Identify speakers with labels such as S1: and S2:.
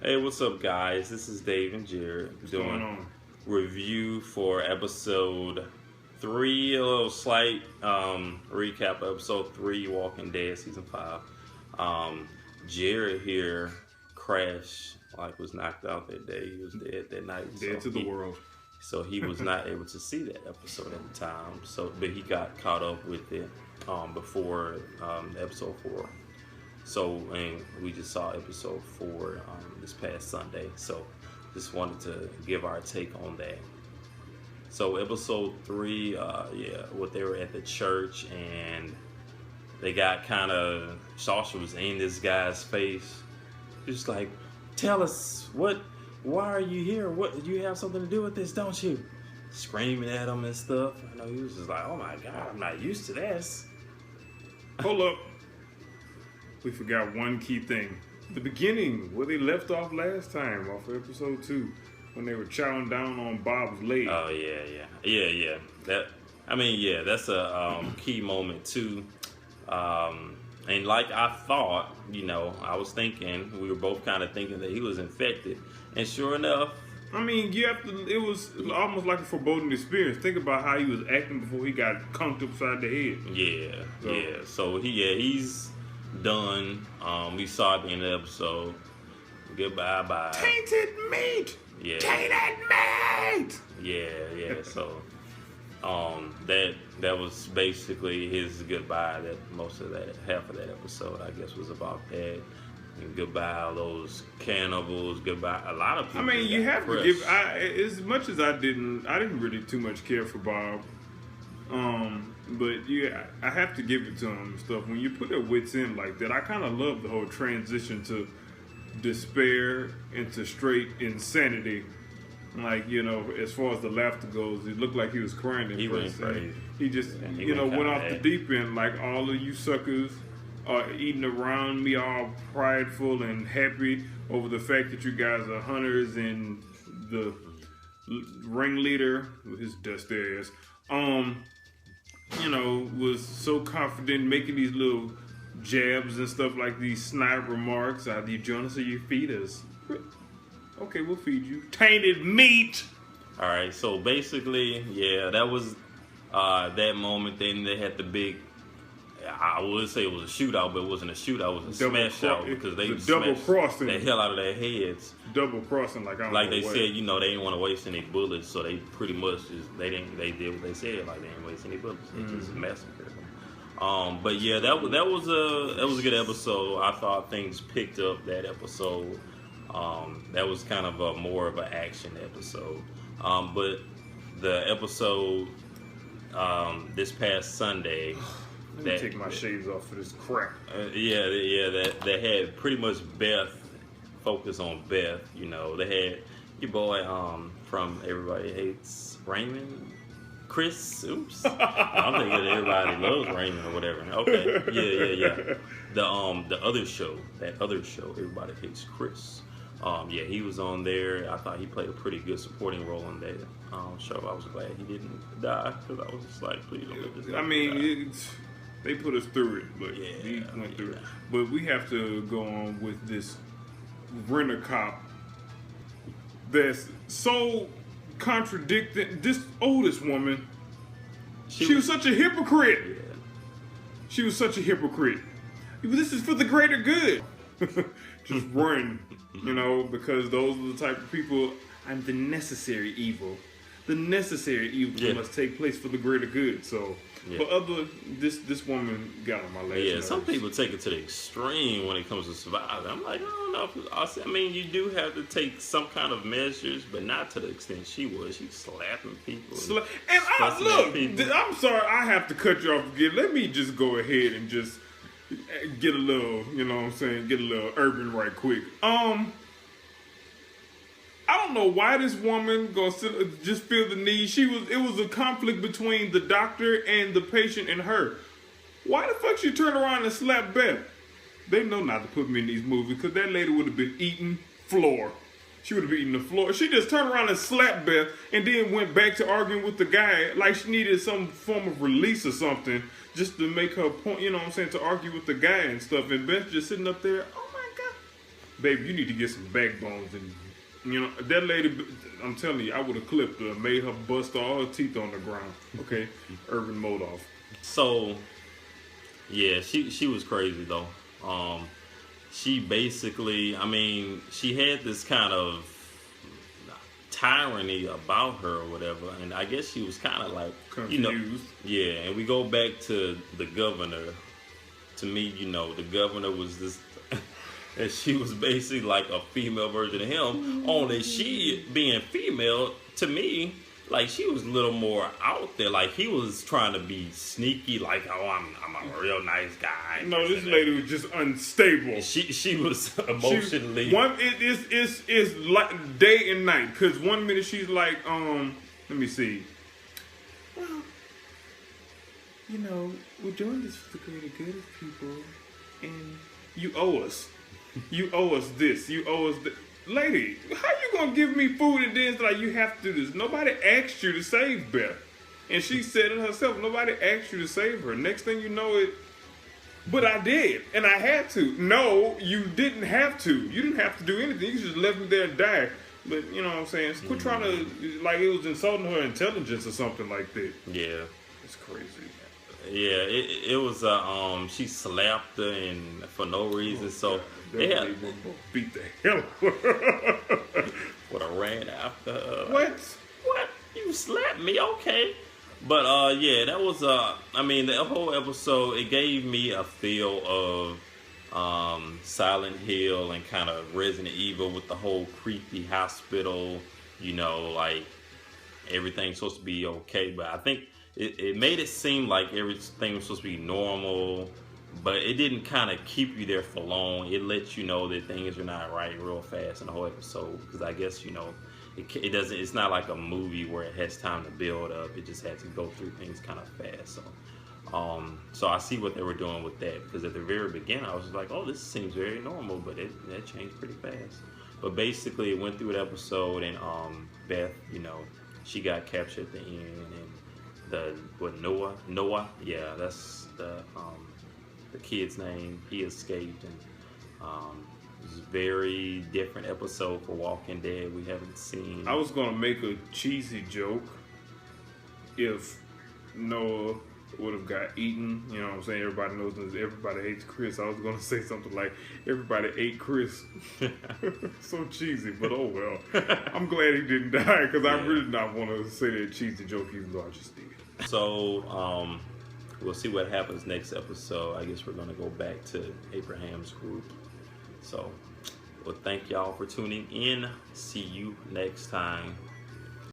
S1: Hey, what's up, guys? This is Dave and Jared
S2: What's
S1: doing
S2: going on?
S1: review for episode 3. A little slight recap of episode 3, Walking Dead season 5. Jared here crashed, was knocked out that day. He was dead that night.
S2: Dead to the world.
S1: So he was not able to see that episode at the time. But he got caught up with it before episode 4. So, and we just saw episode 4 this past Sunday. So, just wanted to give our take on that. So, episode 3, what they were at the church and they got kind of, Sasha was in this guy's face. Just like, tell us, why are you here? What, you have something to do with this, don't you? Screaming at him and stuff. I know he was just like, oh my God, I'm not used to this.
S2: Hold up. We forgot one key thing. The beginning, where they left off last time, off of episode 2, when they were chowing down on Bob's leg.
S1: Oh, yeah. That's a key moment, too. And like I thought, I was thinking, we were both kind of thinking that he was infected. And sure enough,
S2: it was almost like a foreboding experience. Think about how he was acting before he got conked upside the head.
S1: So he's done. We saw at the end of the episode. Goodbye, bye.
S2: Tainted meat!
S1: Yeah.
S2: Tainted meat!
S1: Yeah. So, that was basically his goodbye. That most of that, half of that episode, I guess, was about that. And goodbye, all those cannibals. Goodbye, a lot of people.
S2: You have to give. As much as I didn't really too much care for Bob. But yeah, I have to give it to him and stuff. When you put their wits in like that, I kind of love the whole transition to despair into straight insanity. As far as the laughter goes, it looked like he was crying at first. He just, went off the deep end. Like, all of you suckers are eating around me all prideful and happy over the fact that you guys are hunters, and the ringleader with his dusty ass, was so confident making these little jabs and stuff, like these snide remarks. Do you join us or you feed us? Okay, we'll feed you. Tainted meat!
S1: Alright, so basically, that was that moment. Then they had the big, I would say it was a shootout, but it wasn't a shootout, it was a smash out, because they
S2: double crossing
S1: the hell out of their heads.
S2: Double crossing,
S1: like they said, they didn't want to waste any bullets, so they pretty much they did what they said, like they didn't waste any bullets. They just massacred them. But yeah, that was a good episode. I thought things picked up that episode. That was kind of more of an action episode. But the episode this past Sunday.
S2: Let me take my shades off for this crap.
S1: That had pretty much Beth, focus on Beth. They had your boy from Everybody Hates Raymond, Chris. Oops, I'm thinking that Everybody Loves Raymond or whatever. Okay, yeah. The other show, Everybody Hates Chris. He was on there. I thought he played a pretty good supporting role in that show. I was glad he didn't die, because I was just like, please don't let this guy die.
S2: They put us through it, but he went through it. But we have to go on with this rent-a-cop that's so contradicting. This oldest woman, she was such a hypocrite.
S1: Yeah.
S2: She was such a hypocrite. This is for the greater good. Just run, because those are the type of people. I'm the necessary evil. The necessary evil must take place for the greater good. So, this woman got on my last nerves.
S1: Some people take it to the extreme when it comes to surviving. I'm like, I don't know. You do have to take some kind of measures, but not to the extent she was. She's slapping people.
S2: I'm sorry, I have to cut you off again. Let me just go ahead and just get a little, get a little urban right quick. I don't know why this woman just feel the need. It was a conflict between the doctor and the patient and her. Why the fuck she turn around and slap Beth? They know not to put me in these movies, because that lady would have been eating floor. She would have been eating the floor. She just turned around and slapped Beth, and then went back to arguing with the guy like she needed some form of release or something, just to make her point, to argue with the guy and stuff. And Beth just sitting up there, oh my God. baby, you need to get some backbones. And, you know, that lady, I'm telling you, I would have clipped her and made her bust all her teeth on the ground. Okay? Irvin Moldoff.
S1: So, yeah, she was crazy, though. She basically, I mean, she had this kind of tyranny about her or whatever, and I guess she was kind of like
S2: Confused.
S1: yeah. And we go back to the governor. To me, the governor was this, and she was basically like a female version of him. Only she being female, to me, like she was a little more out there. Like he was trying to be sneaky, like I'm a real nice guy.
S2: No, this lady was just unstable.
S1: She was emotionally.
S2: It's like day and night. Because one minute she's like, let me see. Well, we're doing this for the greater good of people, and you owe us. You owe us this. You owe us that. Lady, how you gonna give me food and then it's like you have to do this? Nobody asked you to save Beth. And she said it herself. Nobody asked you to save her. Next thing you know it, but I did. And I had to. No, you didn't have to. You didn't have to do anything. You just left me there and die. But you know what I'm saying? Quit trying to, like it was insulting her intelligence or something like that.
S1: Yeah.
S2: It's crazy.
S1: Yeah, it was she slapped her and for no reason. So
S2: yeah, beat the hell out of her.
S1: Would have ran after her.
S2: What?
S1: You slapped me? Okay. But yeah, that was I mean the whole episode, it gave me a feel of Silent Hill and kind of Resident Evil with the whole creepy hospital, like everything's supposed to be okay. But I think it made it seem like everything was supposed to be normal, but it didn't kind of keep you there for long. It lets you know that things are not right real fast in the whole episode, because I guess it doesn't. It's not like a movie where it has time to build up. It just had to go through things kind of fast. So I see what they were doing with that, because at the very beginning I was just like, oh, this seems very normal, but that changed pretty fast. But basically, it went through an episode, and Beth, she got captured at the end, and Noah, yeah, that's the kid's name. He escaped, and it was a very different episode for Walking Dead. We haven't seen.
S2: I was gonna make a cheesy joke if Noah would have got eaten. You know what I'm saying? Everybody knows everybody hates Chris. I was gonna say something like everybody ate Chris. So cheesy, but oh well. I'm glad he didn't die, because I really not want to say that cheesy joke even though I just did.
S1: So we'll see what happens next episode. I guess we're gonna go back to Abraham's group. So well, thank y'all for tuning in. See you next time.